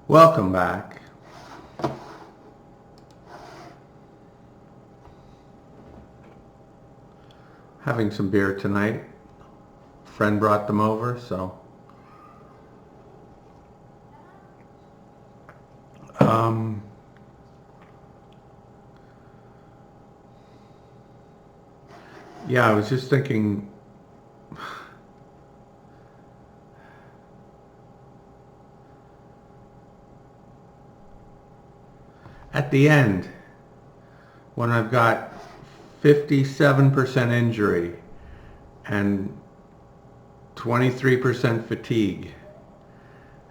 Welcome back. Having some beer tonight. Friend brought them over, so yeah, I was just thinking at the end when I've got 57% injury and 23% fatigue,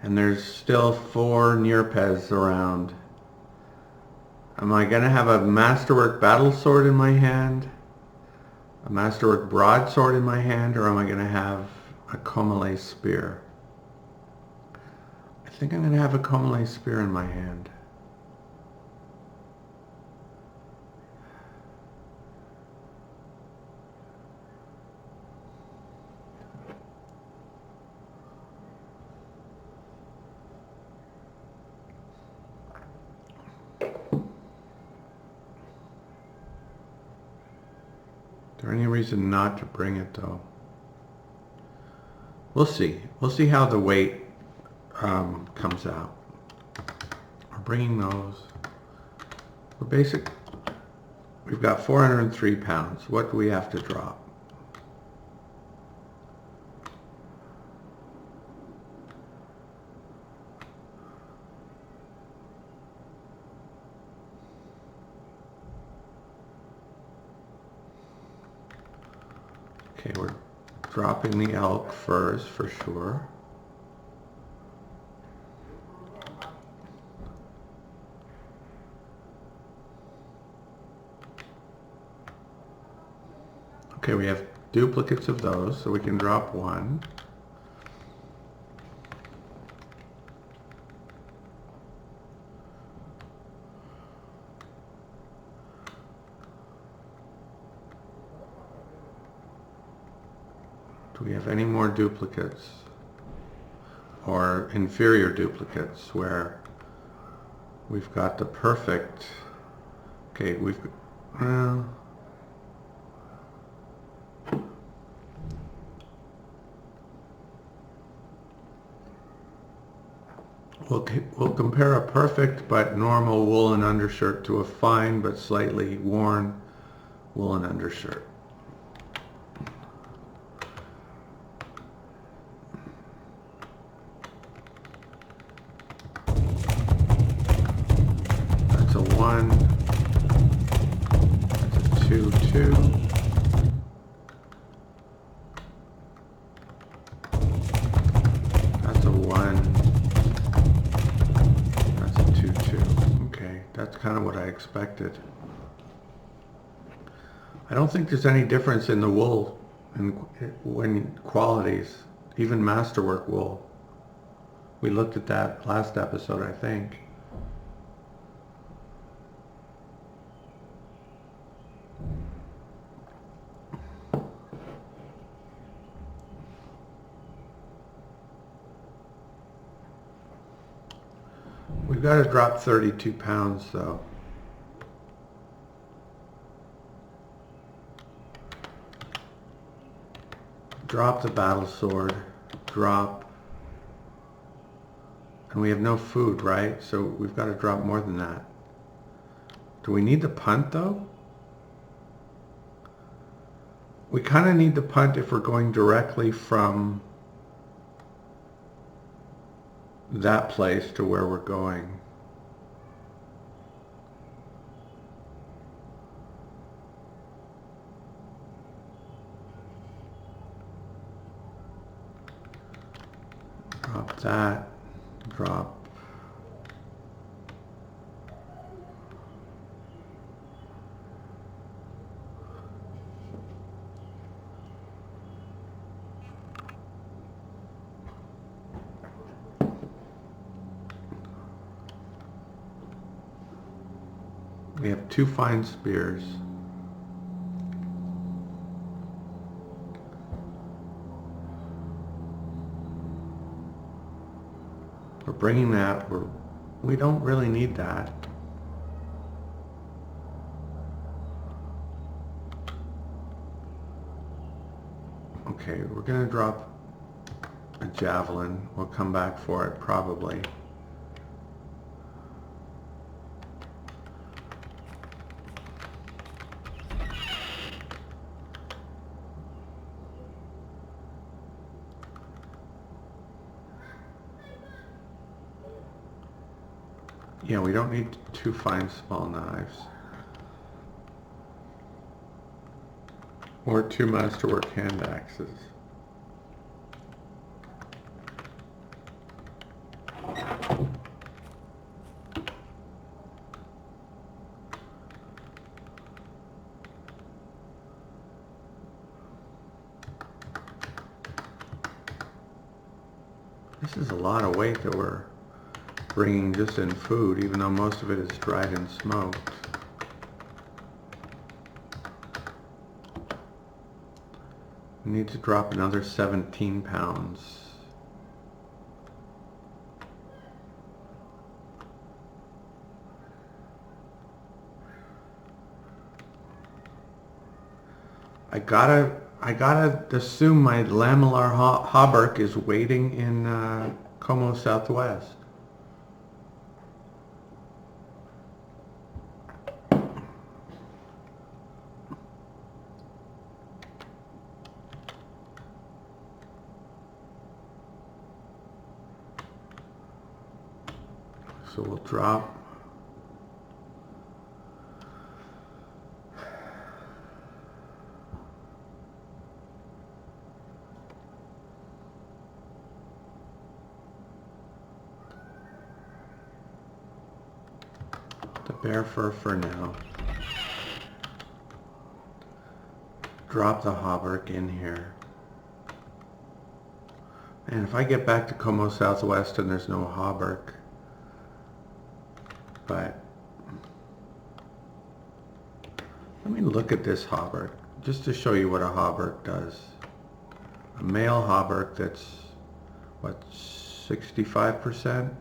and there's still 4 near-pez around. Am I going to have a masterwork battle sword in my hand, a masterwork broadsword in my hand, or am I going to have a Komale spear? I think I'm going to have a Komale spear in my hand. Is there any reason not to bring it though? We'll see. We'll see how the weight comes out. We're bringing those. We've got 403 pounds. What do we have to drop? Okay, we're dropping the elk furs for sure. Okay, we have duplicates of those, so we can drop one. Do we have any more duplicates or inferior duplicates where we've got the perfect? Okay, we'll compare a perfect but normal woolen undershirt to a fine but slightly worn woolen undershirt. That's a 1. That's a 2, 2. That's a 1. That's a 2, 2. Okay, that's kind of what I expected. I don't think there's any difference in the wool when qualities, even masterwork wool. We looked at that last episode, I think. We've got to drop 32 pounds though. Drop the battle sword, drop, and we have no food, right? So we've got to drop more than that. Do we need the punt though? We kind of need the punt if we're going directly from that place to where we're going. Drop that, drop. We have 2 fine spears. We're bringing that, we're We don't really need that. Okay, we're gonna drop a javelin. We'll come back for it probably. Yeah, we don't need two fine small knives. Or two masterwork hand axes. This is a lot of weight that we're bringing just in food, even though most of it is dried and smoked. We need to drop another 17 pounds. I gotta assume my lamellar hauberk is waiting in Como Southwest. So we'll drop the bear fur for now. Drop the hauberk in here. And if I get back to Como Southwest and there's no hauberk, but let me look at this hauberk just to show you what a hauberk does. A male hauberk that's what, 65%?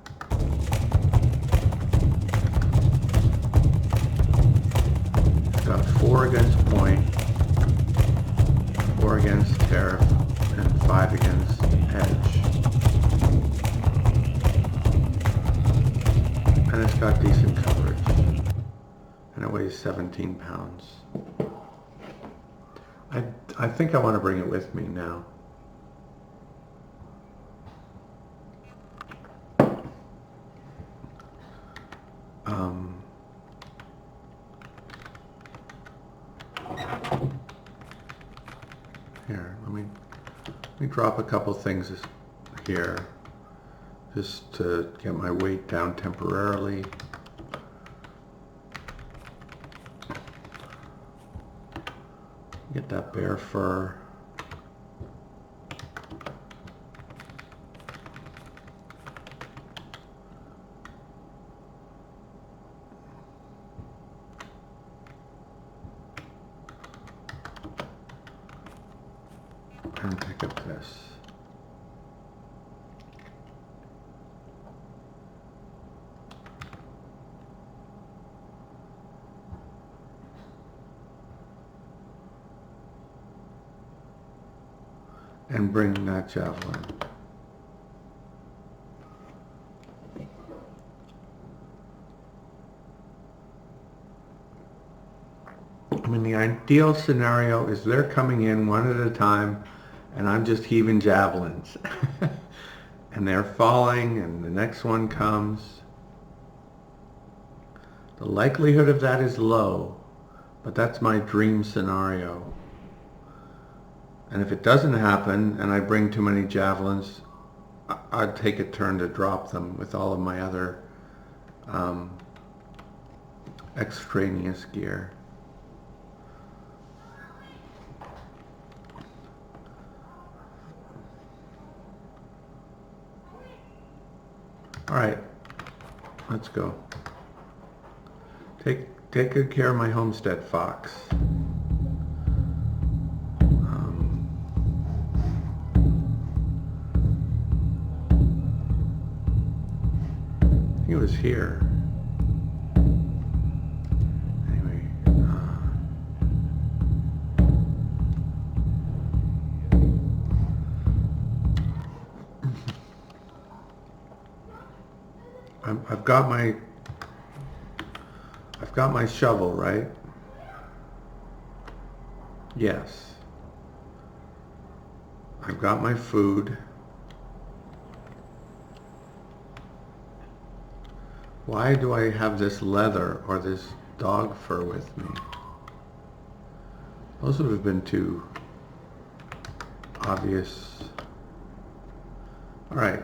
It's got 4 against point, 4 against tariff, and 5 against edge. And it's got decent coverage. And it weighs 17 pounds. I think I want to bring it with me now. Here, let me drop a couple things here, just to get my weight down temporarily. Get that bear fur. And pick up this. And bring that javelin. I mean, the ideal scenario is they're coming in one at a time and I'm just heaving javelins. And they're falling and the next one comes. The likelihood of that is low, but that's my dream scenario. And if it doesn't happen and I bring too many javelins, I'd take a turn to drop them with all of my other extraneous gear. All right, let's go. Take good care of my homestead fox. He was here. Anyway. I've got my shovel, right? Yes. I've got my food. Why do I have this leather or this dog fur with me? Those would have been too obvious. All right.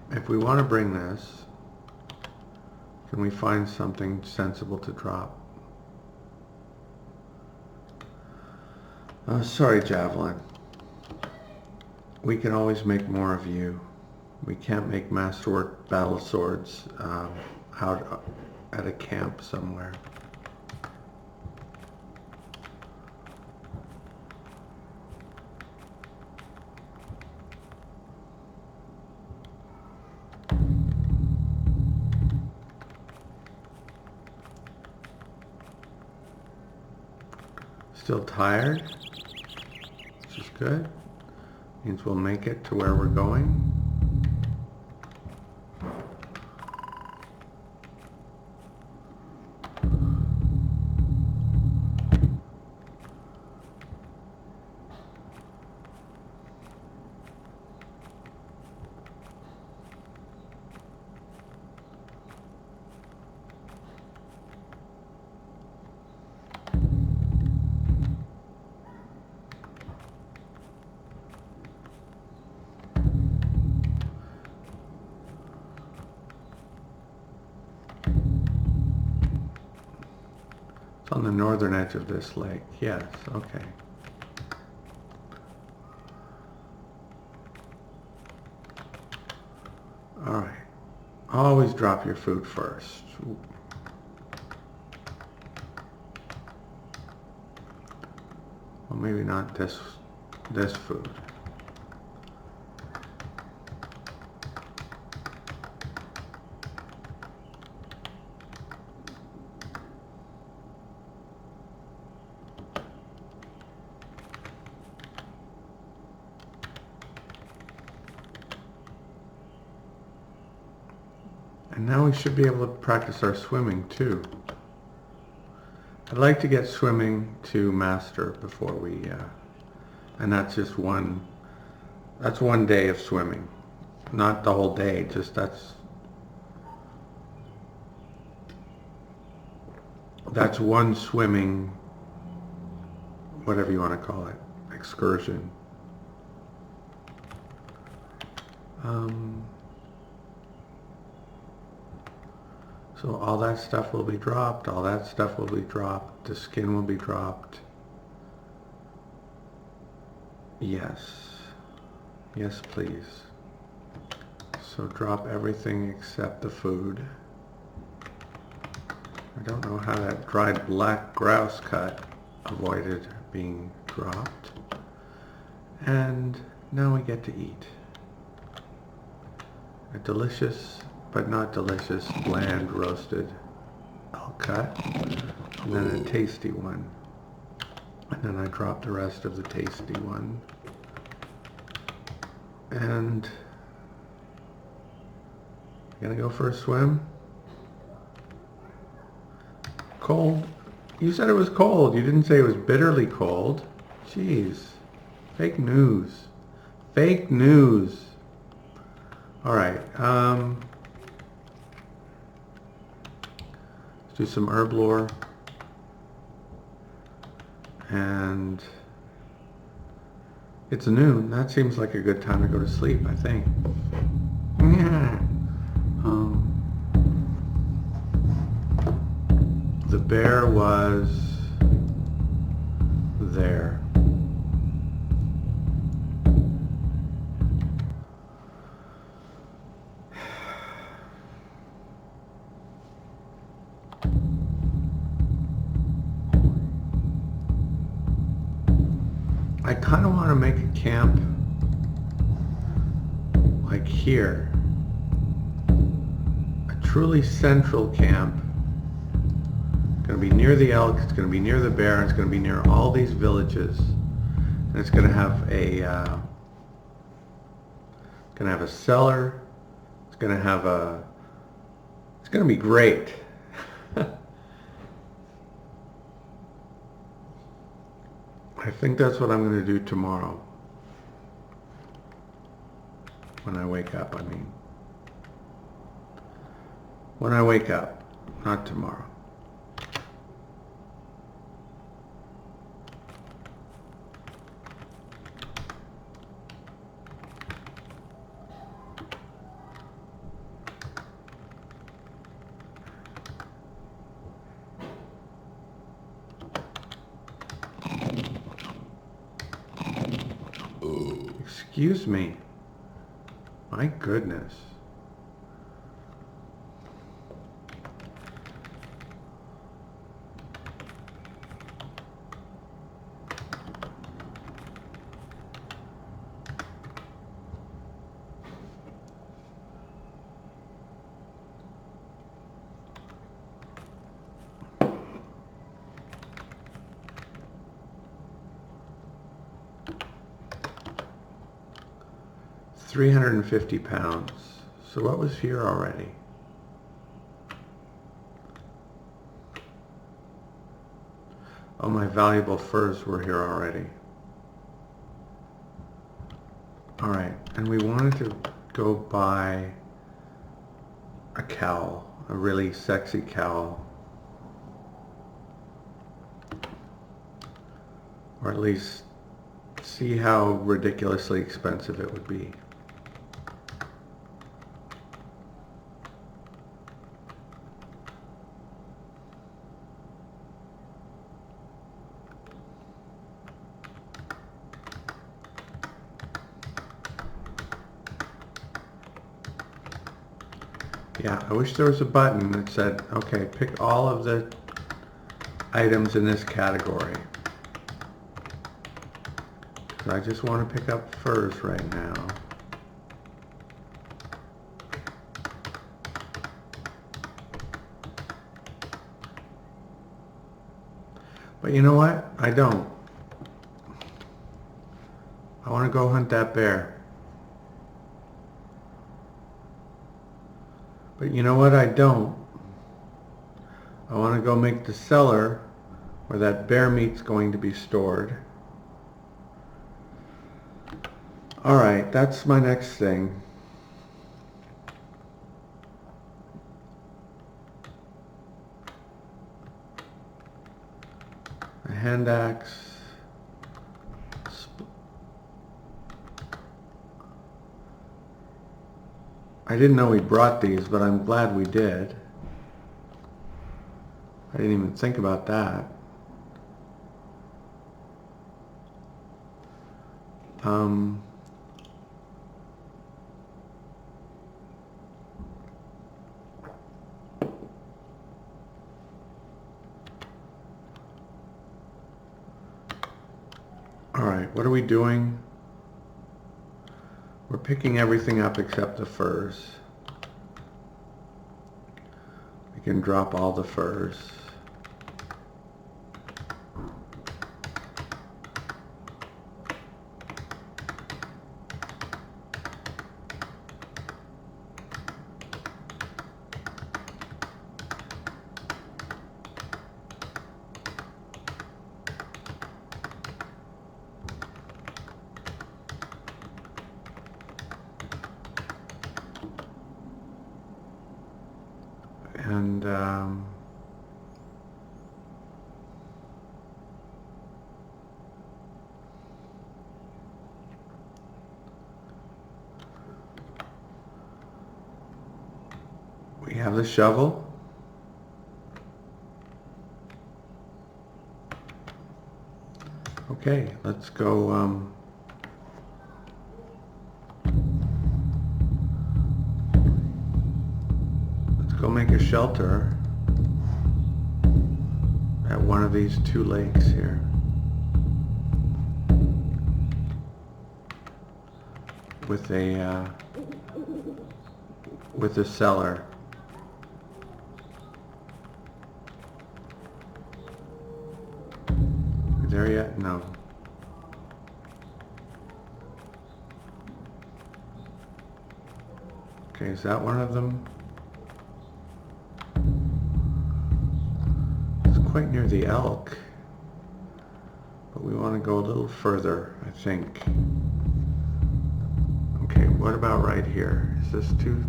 If we want to bring this, can we find something sensible to drop? Sorry, Javelin. We can always make more of you. We can't make masterwork battle swords out at a camp somewhere. Still tired, which is good. Means we'll make it to where we're going. On the northern edge of this lake. Yes, okay. All right. Always drop your food first. Well, maybe not this food. And now we should be able to practice our swimming too. I'd like to get swimming to master before we, and that's just one day of swimming. Not the whole day, just that's one swimming, whatever you want to call it, excursion. So all that stuff will be dropped, all that stuff will be dropped, the skin will be dropped. Yes. Yes, please. So drop everything except the food. I don't know how that dried black grouse cut avoided being dropped. And now we get to eat. A delicious, but not delicious, bland roasted elk cut, and then a tasty one. And then I drop the rest of the tasty one. And gonna go for a swim? Cold? You said it was cold. You didn't say it was bitterly cold. Jeez. Fake news. Fake news. All right. Let's do some herb lore. And it's noon. That seems like a good time to go to sleep, I think. Yeah. The bear was there. I kind of want to make a camp like here. A truly central camp. It's going to be near the elk, it's going to be near the bear, it's going to be near all these villages. And it's going to have a cellar. It's going to have it's going to be great. I think that's what I'm going to do tomorrow. When I wake up, I mean. When I wake up, not tomorrow. Excuse me. My goodness. £350. So what was here already? Oh, my valuable furs were here already. All right, and we wanted to go buy a cowl, a really sexy cowl. Or at least see how ridiculously expensive it would be. Yeah, I wish there was a button that said, okay, pick all of the items in this category. I just want to pick up furs right now. But you know what? I don't. I want to go hunt that bear. But you know what? I don't. I want to go make the cellar where that bear meat's going to be stored. All right, that's my next thing. A hand axe. I didn't know we brought these, but I'm glad we did. I didn't even think about that. All right, what are we doing? We're picking everything up except the furs. We can drop all the furs. And we have the shovel. Okay, let's go go make a shelter at one of these two lakes here. with a cellar. There yet? No. Okay, is that one of them? It's quite near the elk. But we want to go a little further, I think. Okay, what about right here? Is this too...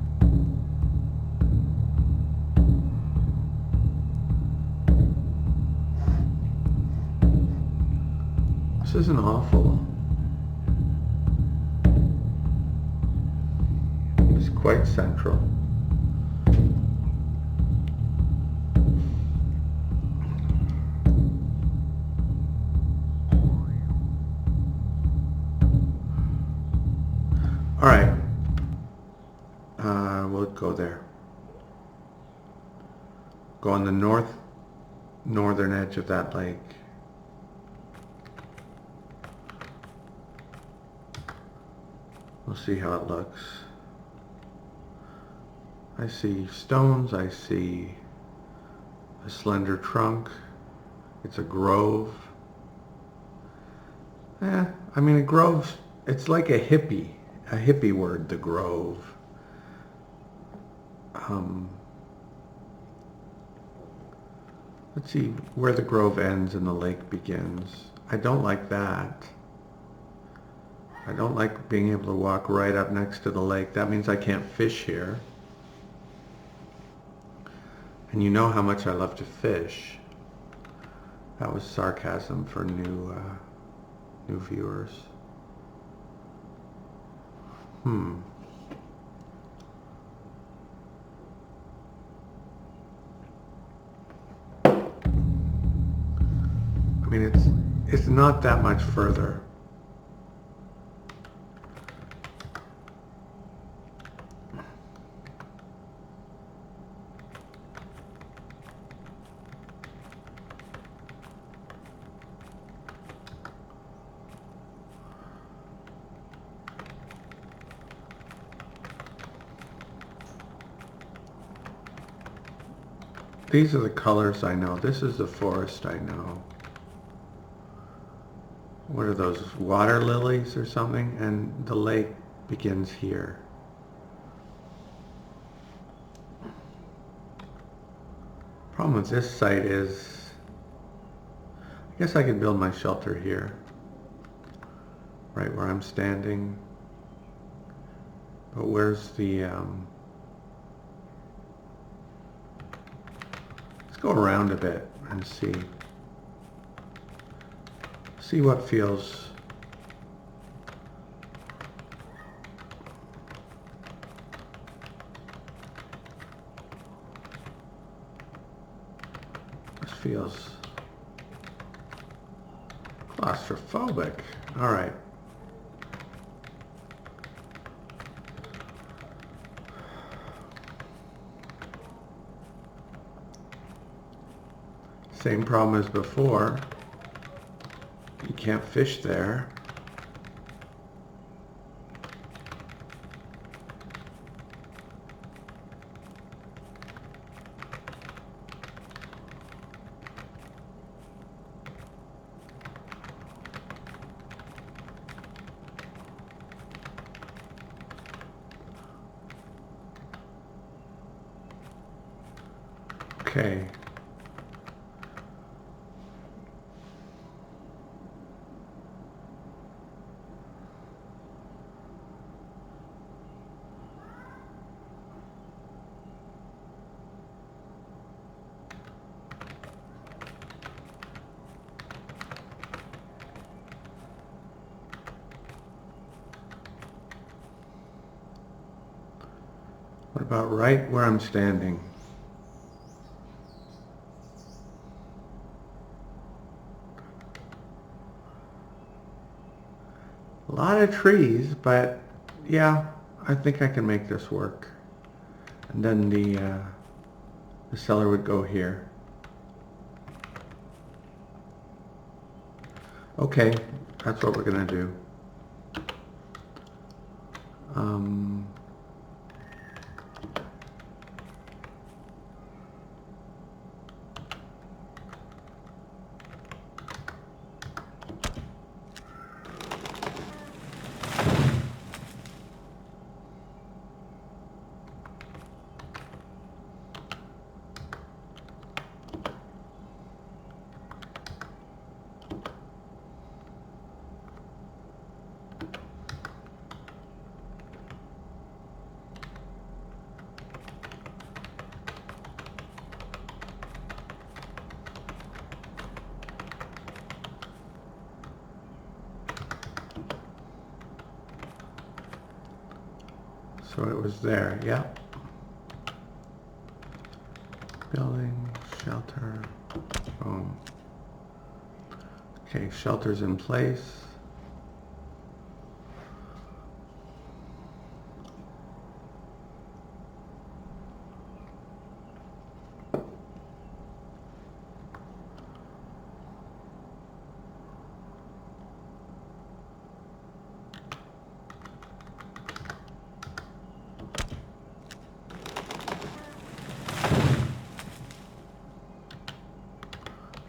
This isn't awful. It's quite central. All right, we'll go there. Go on the northern edge of that lake. We'll see how it looks. I see stones, I see a slender trunk. It's a grove. I mean, a grove, it's like a hippie word, the grove. Let's see where the grove ends and the lake begins. I don't like that. I don't like being able to walk right up next to the lake. That means I can't fish here. And you know how much I love to fish. That was sarcasm for new viewers. I mean, it's not that much further. These are the colors I know. This is the forest I know. What are those, water lilies or something? And the lake begins here. Problem with this site is, I guess I could build my shelter here, right where I'm standing. But where's the, let's go around a bit and see what feels claustrophobic. All right. Same problem as before. You can't fish there. Okay. What about right where I'm standing? A lot of trees, but yeah, I think I can make this work. And then the cellar would go here. Okay, that's what we're gonna do. Um, So it was there, yeah. Building, shelter, boom. Okay, shelter's in place.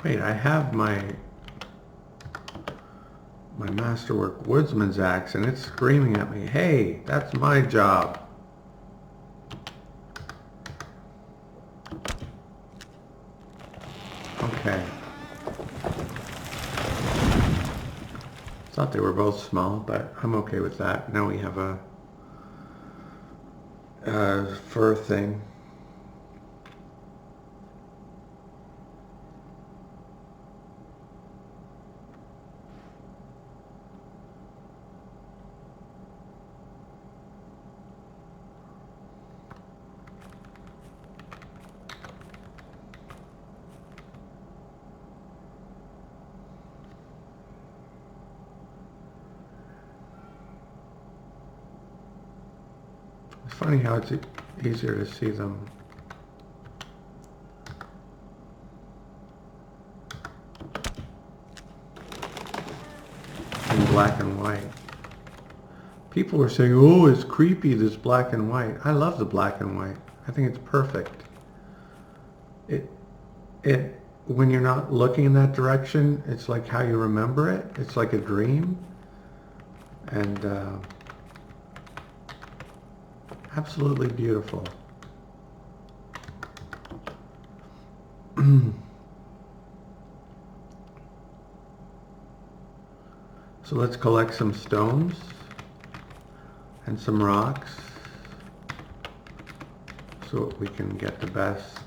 Wait, I have my Masterwork Woodsman's axe and it's screaming at me, hey, that's my job. Okay. Thought they were both small, but I'm okay with that. Now we have a fur thing. It's funny how it's easier to see them in black and white. People were saying, oh, it's creepy, this black and white. I love the black and white. I think it's perfect. When you're not looking in that direction, it's like how you remember it. It's like a dream. And absolutely beautiful. So let's collect some stones and some rocks so we can get the best.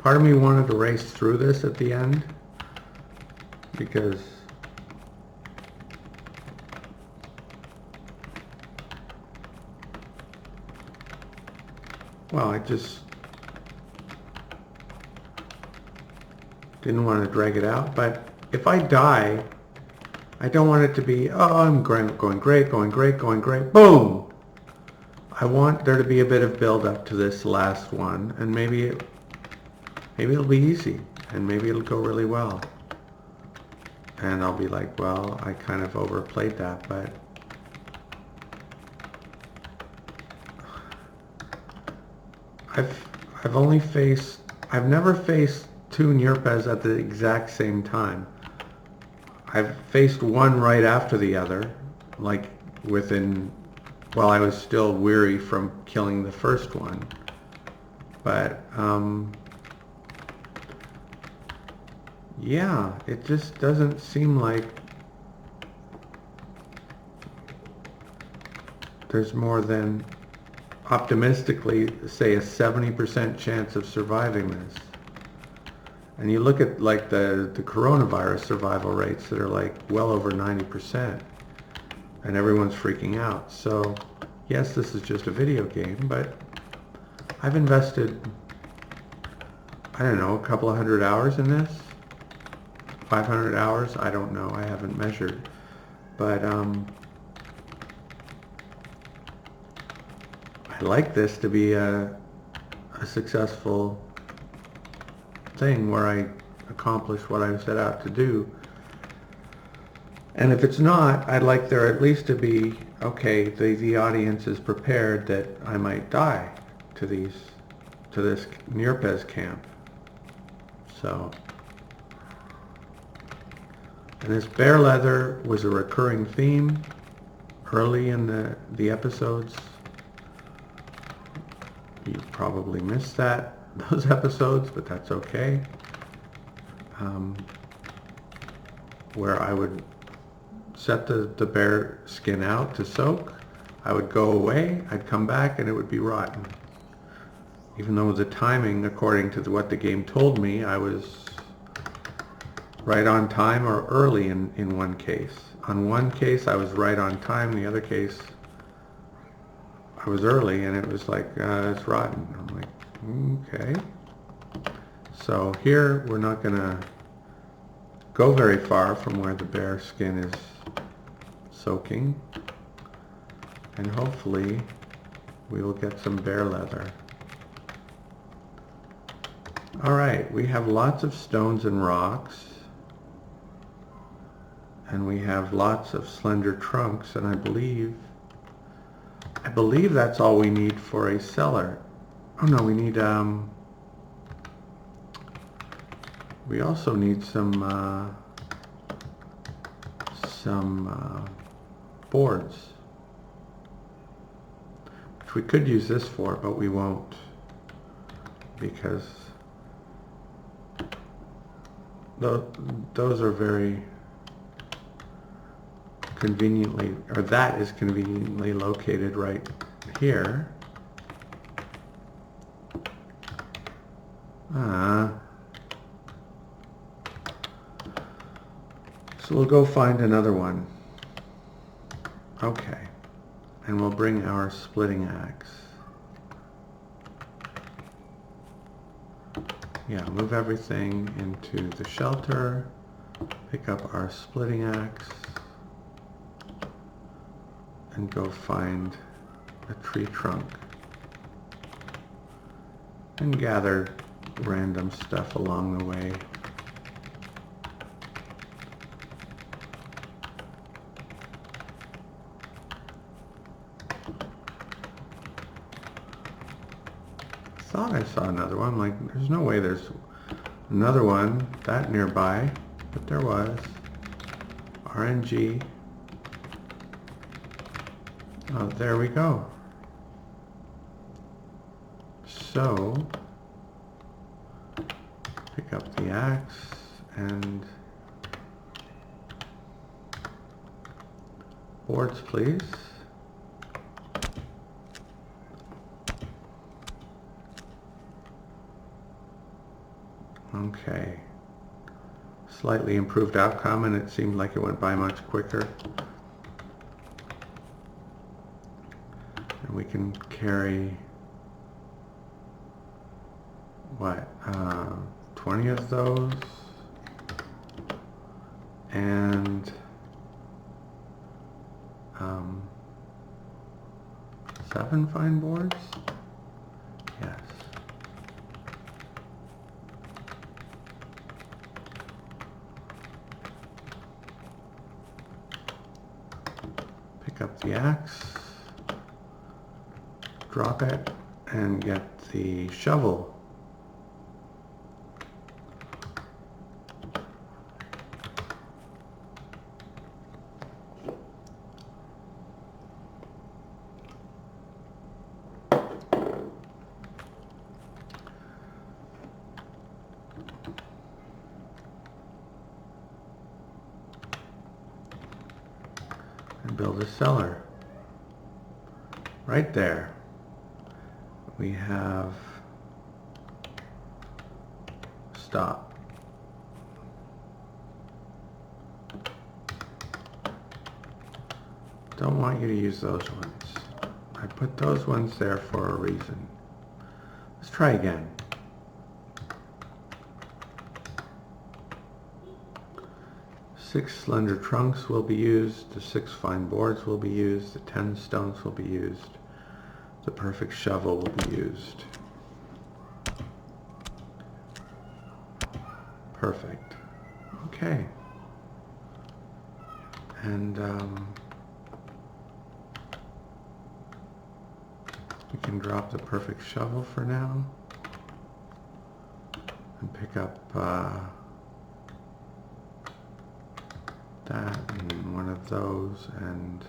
Part of me wanted to race through this at the end because well, I just didn't want to drag it out. But if I die, I don't want it to be, oh, I'm going great, going great, going great, boom! I want there to be a bit of build up to this last one, and maybe it'll be easy, and maybe it'll go really well. And I'll be like, well, I kind of overplayed that, but I've never faced two Nearpes at the exact same time. I've faced one right after the other, like while I was still weary from killing the first one. But, yeah, it just doesn't seem like there's more than, optimistically, say a 70% chance of surviving this. And you look at like the coronavirus survival rates that are like well over 90%, and everyone's freaking out. So yes, this is just a video game, but I've invested, I don't know, a couple of hundred hours in this. 500 hours, I don't know, I haven't measured. But I'd like this to be a successful thing where I accomplish what I set out to do. And if it's not, I'd like there at least to be, okay, the audience is prepared that I might die to this Nearpez camp. So, and this bear leather was a recurring theme early in the episodes. You probably missed those episodes, but that's okay. Where I would set the bear skin out to soak. I would go away, I'd come back, and it would be rotten. Even though the timing, according to what the game told me, I was right on time or early in one case. On one case, I was right on time. The other case, I was early, and it was like, it's rotten. I'm like, okay. So here, we're not going to go very far from where the bear skin is soaking, and hopefully we will get some bear leather. Alright, we have lots of stones and rocks, and we have lots of slender trunks, and I believe that's all we need for a cellar. Oh no, we need we also need some boards, which we could use this for, but we won't, because those are very conveniently, or that is conveniently located right here. So we'll go find another one. Okay. And we'll bring our splitting axe. Yeah, move everything into the shelter. Pick up our splitting axe. And go find a tree trunk. And gather random stuff along the way. Thought I saw another one. Like, there's no way there's another one that nearby, but there was. RNG. Oh, there we go. So, pick up the axe and boards, please. Okay. Slightly improved outcome, and it seemed like it went by much quicker. And we can carry, what, 20 of those, and 7 fine boards? Yes. Pick up the axe, drop it, and get the shovel. And build a cellar. Right there. We have stop. Don't want you to use those ones. I put those ones there for a reason. Let's try again. Six slender trunks will be used, the 6 fine boards will be used, the 10 stones will be used, the perfect shovel will be used. Perfect. Okay. And we can drop the perfect shovel for now and pick up that and one of those, and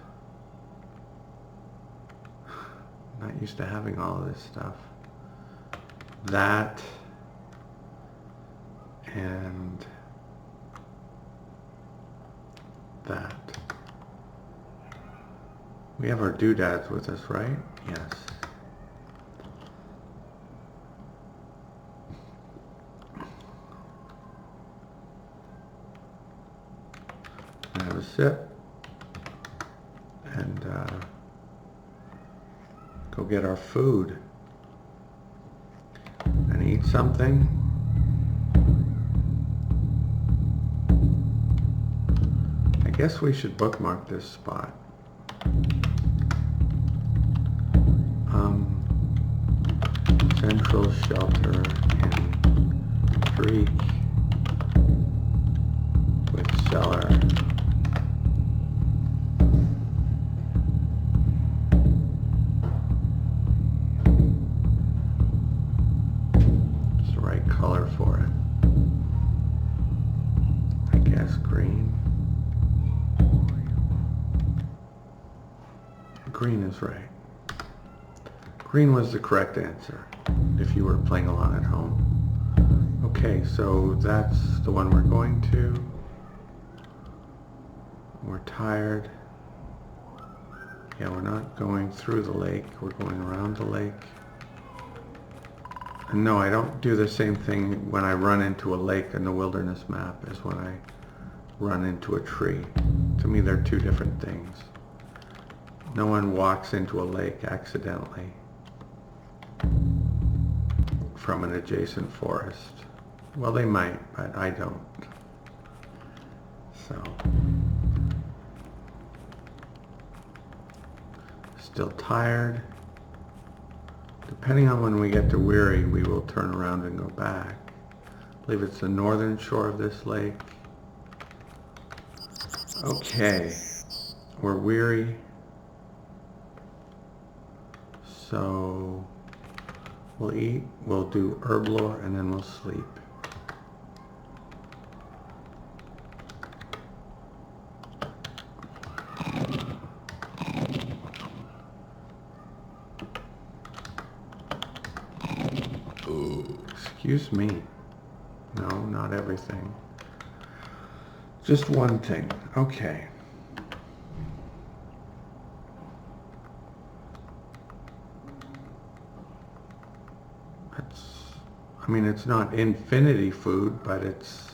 I'm not used to having all of this stuff. That and that. We have our doodads with us, right? Yes. Have a sip and go get our food and eat something. I guess we should bookmark this spot. Central shelter in Driik with cellar. It's the right color for it. I guess green. Green is right. Green was the correct answer if you were playing along at home. Okay, so that's the one we're going to. We're tired. Yeah, we're not going through the lake. We're going around the lake. And no, I don't do the same thing when I run into a lake in the wilderness map as when I run into a tree. To me, they're two different things. No one walks into a lake accidentally from an adjacent forest. Well, they might, but I don't. So, still tired. Depending on when we get to Weary, we will turn around and go back. I believe it's the northern shore of this lake. Okay, we're weary. So we'll eat, we'll do herb lore, and then we'll sleep. Excuse me. No, not everything. Just one thing. Okay. I mean, it's not infinity food, but it's...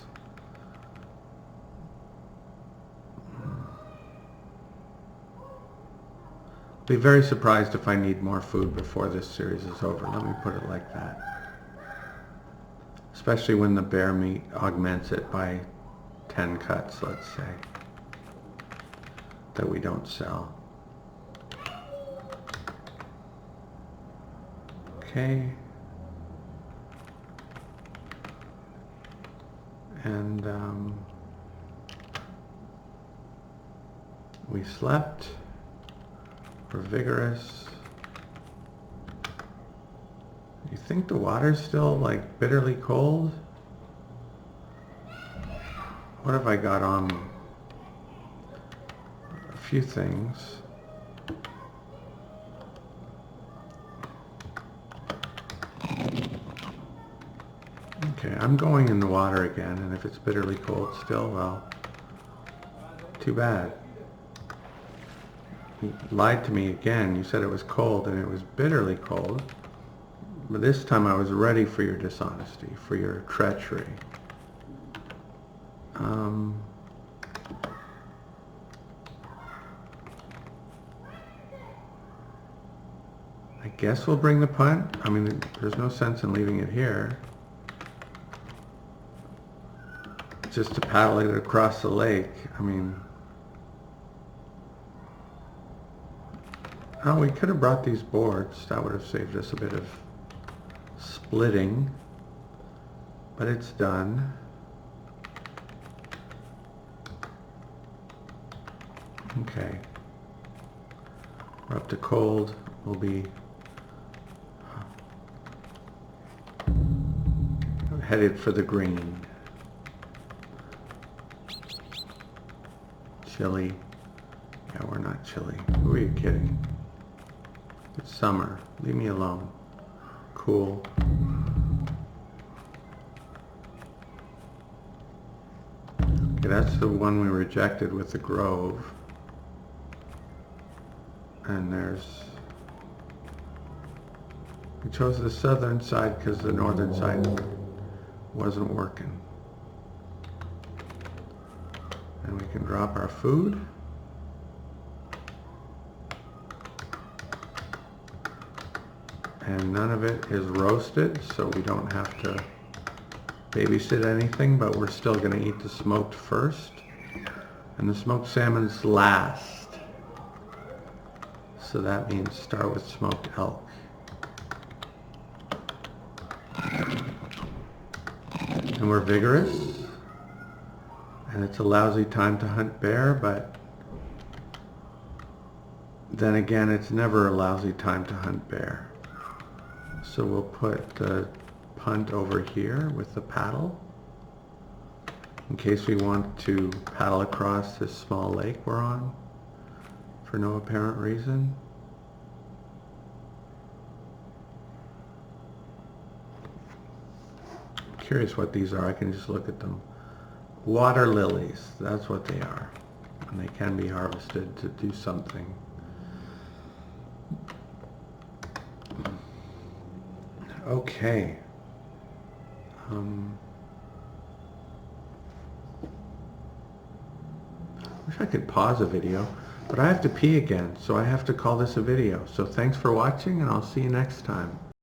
Be very surprised if I need more food before this series is over. Let me put it like that. Especially when the bear meat augments it by 10 cuts, let's say, that we don't sell. Okay. And we slept. We're vigorous. You think the water's still like bitterly cold? What have I got on me? A few things. Okay, I'm going in the water again, and if it's bitterly cold still, well, too bad. You lied to me again. You said it was cold, and it was bitterly cold. But this time I was ready for your dishonesty, for your treachery. I guess we'll bring the punt. I mean, there's no sense in leaving it here. Just to paddle it across the lake. I mean... Oh, we could have brought these boards. That would have saved us a bit of splitting. But it's done. Okay. We're up to cold. We'll be headed for the green. Chilly. Yeah, we're not chilly. Who are you kidding? It's summer. Leave me alone. Cool. Okay, that's the one we rejected with the grove. And we chose the southern side because the northern side wasn't working. And we can drop our food. And none of it is roasted, so we don't have to babysit anything, but we're still going to eat the smoked first. And the smoked salmon's last. So that means start with smoked elk. And we're vigorous. And it's a lousy time to hunt bear, but then again, it's never a lousy time to hunt bear. So we'll put the punt over here with the paddle in case we want to paddle across this small lake we're on for no apparent reason. I'm curious what these are. I can just look at them. Water lilies, that's what they are. And they can be harvested to do something. Okay. Wish I could pause a video, but I have to pee again, so I have to call this a video. So thanks for watching, and I'll see you next time.